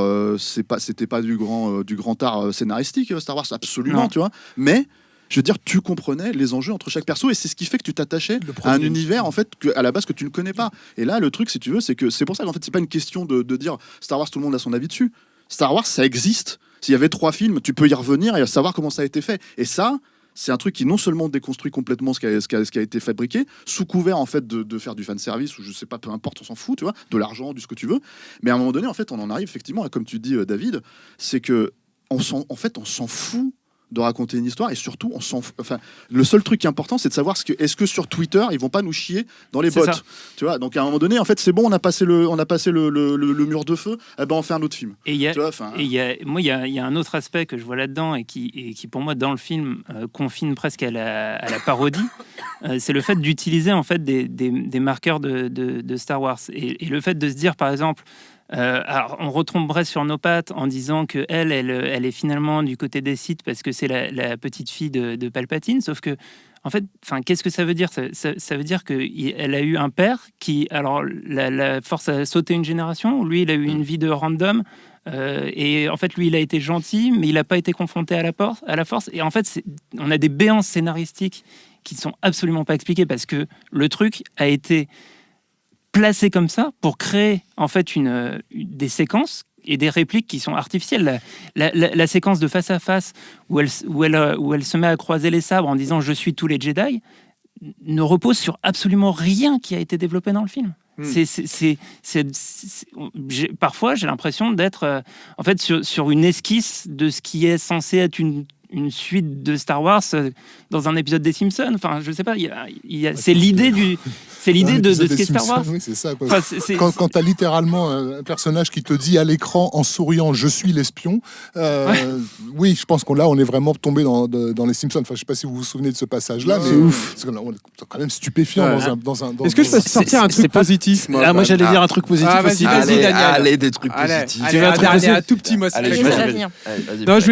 c'était pas du grand art scénaristique, Star Wars, absolument, tu vois, mais je veux dire, tu comprenais les enjeux entre chaque perso, et c'est ce qui fait que tu t'attachais à un univers, en fait, à la base, que tu ne connais pas. Et là, le truc, si tu veux, c'est pour ça qu'en fait, c'est pas une question de dire Star Wars, tout le monde a son avis dessus. Star Wars, ça existe. S'il y avait 3 films, tu peux y revenir et savoir comment ça a été fait. Et ça, c'est un truc qui non seulement déconstruit complètement ce qui a été fabriqué, sous couvert, en fait, de faire du fanservice, ou je sais pas, peu importe, on s'en fout, tu vois, de l'argent, du ce que tu veux. Mais à un moment donné, en fait, on en arrive effectivement, comme tu dis, David, c'est que on s'en fout de raconter une histoire, et surtout le seul truc qui est important, c'est de savoir est-ce que sur Twitter ils vont pas nous chier dans les bots, tu vois. Donc à un moment donné, en fait, c'est bon, on a passé le mur de feu, eh ben on fait un autre film. Et il y a un autre aspect que je vois là-dedans et qui pour moi dans le film confine presque à la parodie, c'est le fait d'utiliser en fait des marqueurs de Star Wars, et le fait de se dire, par exemple, alors on retomberait sur nos pattes en disant que elle est finalement du côté des Sith parce que c'est la petite fille de Palpatine, sauf que en fait, qu'est-ce que ça veut dire? Ça veut dire qu'elle a eu un père qui, alors la Force a sauté une génération, lui il a eu une vie de random, et en fait lui il a été gentil, mais il n'a pas été confronté à la Force, et en fait on a des béances scénaristiques qui sont absolument pas expliquées, parce que le truc a été placé comme ça pour créer en fait des séquences et des répliques qui sont artificielles. La séquence de face à face où elle se met à croiser les sabres en disant je suis tous les Jedi ne repose sur absolument rien qui a été développé dans le film. Parfois j'ai l'impression d'être en fait sur une esquisse de ce qui est censé être une suite de Star Wars dans un épisode des Simpsons. Enfin, je sais pas. C'est l'idée de ce qu'est Star Wars. Oui, c'est ça, quoi. Quand tu as littéralement un personnage qui te dit à l'écran en souriant je suis l'espion, oui, je pense qu'on est vraiment tombé dans les Simpsons. Enfin, je sais pas si vous vous souvenez de ce passage-là, mais c'est ouf. C'est quand même stupéfiant dans un. Est-ce que je peux sortir un truc positif? Moi, j'allais dire un truc positif aussi. Vas-y, Daniel. Allez, des trucs positifs. Un tout petit mot. Non, je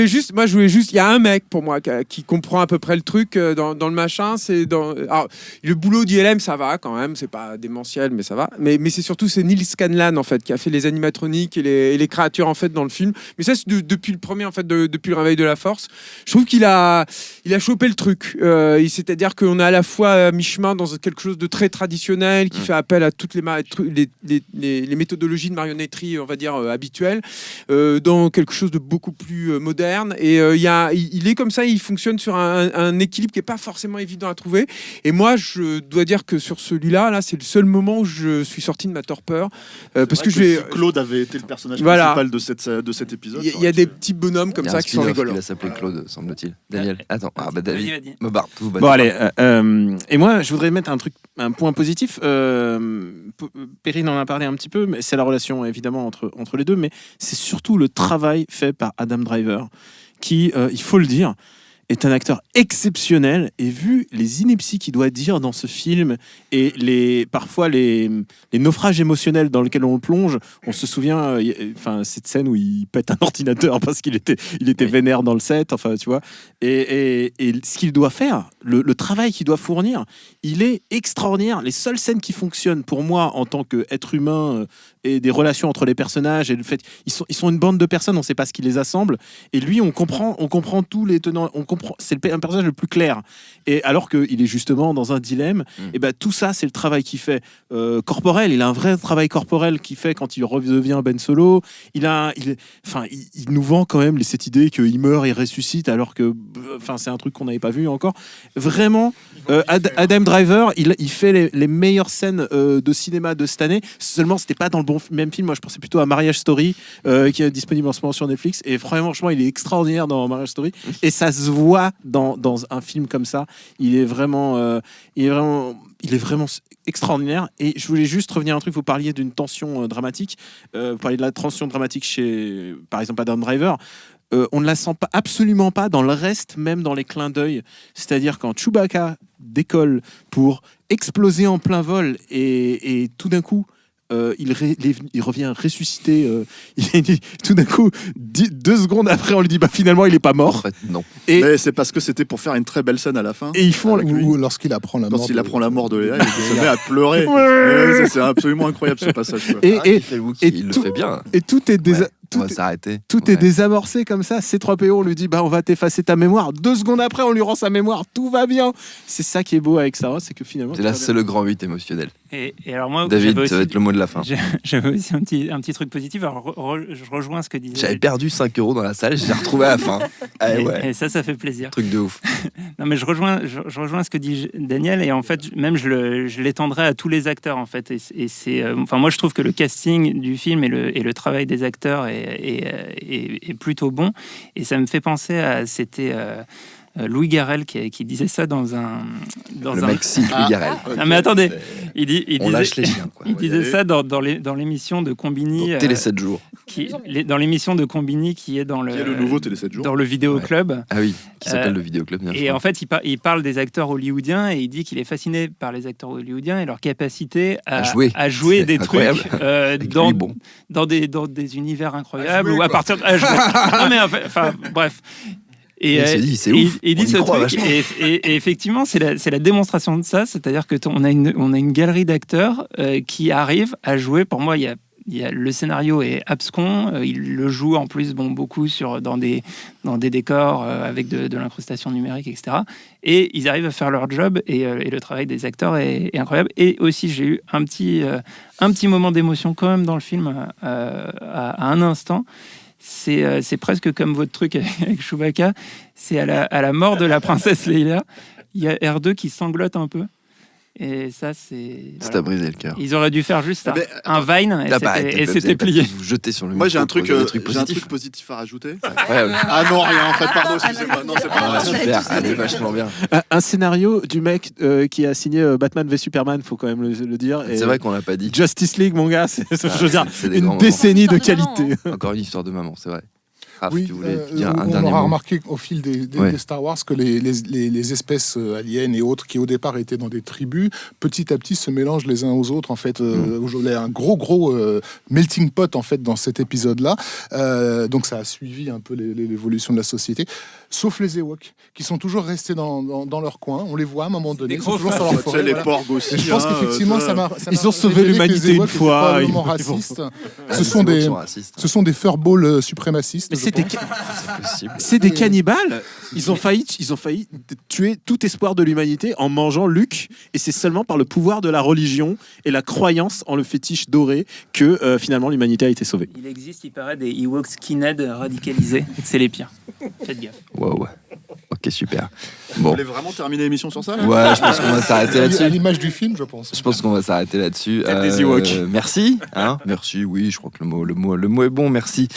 voulais juste. Il y a un mec pour moi qui comprend à peu près le truc dans le machin. Alors, le boulot d'ILM, ça va quand même, c'est pas démentiel, mais ça va. Mais c'est surtout Neil Scanlan en fait qui a fait les animatroniques et les créatures en fait dans le film. Mais ça c'est depuis le premier en fait, depuis le réveil de la Force. Je trouve qu'il a chopé le truc. C'est-à-dire qu'on est à la fois à mi-chemin dans quelque chose de très traditionnel qui fait appel à toutes les méthodologies de marionnetterie, on va dire habituelles, dans quelque chose de beaucoup plus moderne. Et il est comme ça, il fonctionne sur un équilibre qui est pas forcément évident à trouver. Et moi, je dois dire que sur celui-là, c'est le seul moment où je suis sorti de ma torpeur, parce que si Claude avait été le personnage principal de cet épisode. Il y a des petits bonhommes comme ça qui sont rigolos. Il va s'appeler Claude, semble-t-il. Daniel, attends. David. Bon, allez. Et moi, je voudrais mettre un point positif. Perrine en a parlé un petit peu, mais c'est la relation évidemment entre les deux, mais c'est surtout le travail fait par Adam Driver, qui, il faut le dire, est un acteur exceptionnel, et vu les inepties qu'il doit dire dans ce film et parfois les naufrages émotionnels dans lesquels on le plonge, on se souvient, cette scène où il pète un ordinateur parce qu'il était vénère dans le set, enfin tu vois, et ce qu'il doit faire, le travail qu'il doit fournir, il est extraordinaire. Les seules scènes qui fonctionnent pour moi en tant qu'être humain et des relations entre les personnages et le fait ils sont une bande de personnes, on ne sait pas ce qui les assemble, et lui on comprend tous les tenants, on comprend un personnage le plus clair. Et alors qu'il est justement dans un dilemme, et ben tout ça, c'est le travail qu'il fait corporel. Il a un vrai travail corporel qu'il fait quand il redevient Ben Solo. Il nous vend quand même cette idée qu'il meurt et ressuscite, alors que, c'est un truc qu'on n'avait pas vu encore. Vraiment, Adam Driver, il fait les meilleures scènes de cinéma de cette année. Seulement, c'était pas dans le même film. Moi, je pensais plutôt à Marriage Story, qui est disponible en ce moment sur Netflix. Et franchement, il est extraordinaire dans Marriage Story. Et ça se voit dans un film comme ça. Il est vraiment extraordinaire. Et je voulais juste revenir à un truc. Vous parliez d'une tension dramatique. Vous parliez de la tension dramatique chez, par exemple, Adam Driver. On ne la sent pas, absolument pas dans le reste, même dans les clins d'œil. C'est-à-dire quand Chewbacca décolle pour exploser en plein vol et tout d'un coup, il revient ressuscité. Tout d'un coup, 2 secondes après, on lui dit finalement il est pas mort. En fait, non. Mais c'est parce que c'était pour faire une très belle scène à la fin. Et ils font lorsqu'il apprend la mort. Lorsqu'il apprend la mort de Léa, il se met à pleurer. Ouais. C'est absolument incroyable ce passage. Il le fait bien. Et tout est on va s'arrêter. Tout est désamorcé comme ça. C3PO, on lui dit on va t'effacer ta mémoire. 2 secondes après, on lui rend sa mémoire. Tout va bien. C'est ça qui est beau avec Star Wars, c'est que finalement. C'est le grand 8 émotionnel. Et alors moi, David, ça va être le mot de la fin. J'avais aussi un petit truc positif. Alors, je rejoins ce que disait. J'avais perdu 5 € dans la salle, je l'ai retrouvé à la fin. Et ça fait plaisir. Truc de ouf. Non, mais je rejoins ce que dit Daniel, et en fait, même je l'étendrai à tous les acteurs, en fait. Et c'est, moi, je trouve que le casting du film et le travail des acteurs est plutôt bon. Et ça me fait penser à Louis Garrel qui disait ça dans un mec Louis Garrel. Non mais attendez, on lâche les chiens, quoi. Il disait ça dans l'émission de Combini, Télé 7 jours. Dans l'émission de Combini qui est dans le nouveau Télé 7 jours, dans le Vidéo Club. Ah oui, qui s'appelle le Vidéo Club. Bien et en fait, il parle des acteurs hollywoodiens, et il dit qu'il est fasciné par les acteurs hollywoodiens et leur capacité à jouer des trucs dans des univers incroyables ou à partir de non mais enfin bref. Et il dit ce truc, et effectivement, c'est la démonstration de ça, c'est-à-dire que on a une galerie d'acteurs qui arrivent à jouer. Pour moi, le scénario est abscon, il le joue en plus beaucoup dans des décors avec de l'incrustation numérique, etc. Et ils arrivent à faire leur job, et le travail des acteurs est incroyable. Et aussi, j'ai eu un petit moment d'émotion quand même dans le film à un instant. C'est presque comme votre truc avec Chewbacca. C'est à la mort de la princesse Leia. Il y a R2 qui sanglote un peu. Et ça, ça t'a brisé le cœur. Ils auraient dû faire juste un Vine et c'était plié. Jeter sur le Moi, j'ai un truc positif à rajouter. Ah non, rien, en fait, pardon, excusez-moi. Non, c'est pas super, elle est vachement bien. Un scénario du mec qui a signé Batman v Superman, faut quand même le dire. C'est vrai qu'on l'a pas dit. Justice League, mon gars, je veux dire, une décennie de qualité. Encore une histoire de maman, c'est vrai. Oui, on aura remarqué au fil des Star Wars que les espèces aliens et autres qui au départ étaient dans des tribus, petit à petit se mélangent les uns aux autres. En fait, il y a un gros melting pot en fait dans cet épisode-là. Donc ça a suivi un peu l'évolution de la société. Sauf les Ewoks, qui sont toujours restés dans leur coin. On les voit à un moment donné, ils sont toujours sur leur forêt. Les porcs aussi. Je pense qu'effectivement, ils ont sauvé l'humanité une fois. Ce sont des furballs suprémacistes. C'est des cannibales. Ils ont failli tuer tout espoir de l'humanité en mangeant Luke, et c'est seulement par le pouvoir de la religion et la croyance en le fétiche doré que finalement l'humanité a été sauvée. Il existe, il paraît, des Ewoks skinhead radicalisés. C'est les pires. Faites gaffe. Wow. Ok, super. Bon. Vous voulez vraiment terminer l'émission sur ça là ? Ouais, je pense qu'on va s'arrêter là-dessus. À l'image du film, je pense. Je pense qu'on va s'arrêter là-dessus. Des Ewoks. Merci. Merci, oui, je crois que le mot est bon. Merci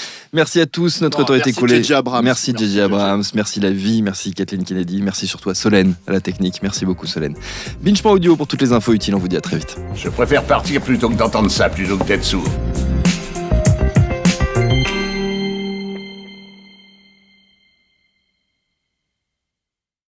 à tous. Notre temps est écoulé. Merci JJ Abrams. Merci La Vie. Merci Kathleen Kennedy. Merci surtout à Solène, à la technique. Merci beaucoup, Solène. Binge.audio pour toutes les infos utiles. On vous dit à très vite. Je préfère partir plutôt que d'entendre ça, plutôt que d'être sourd.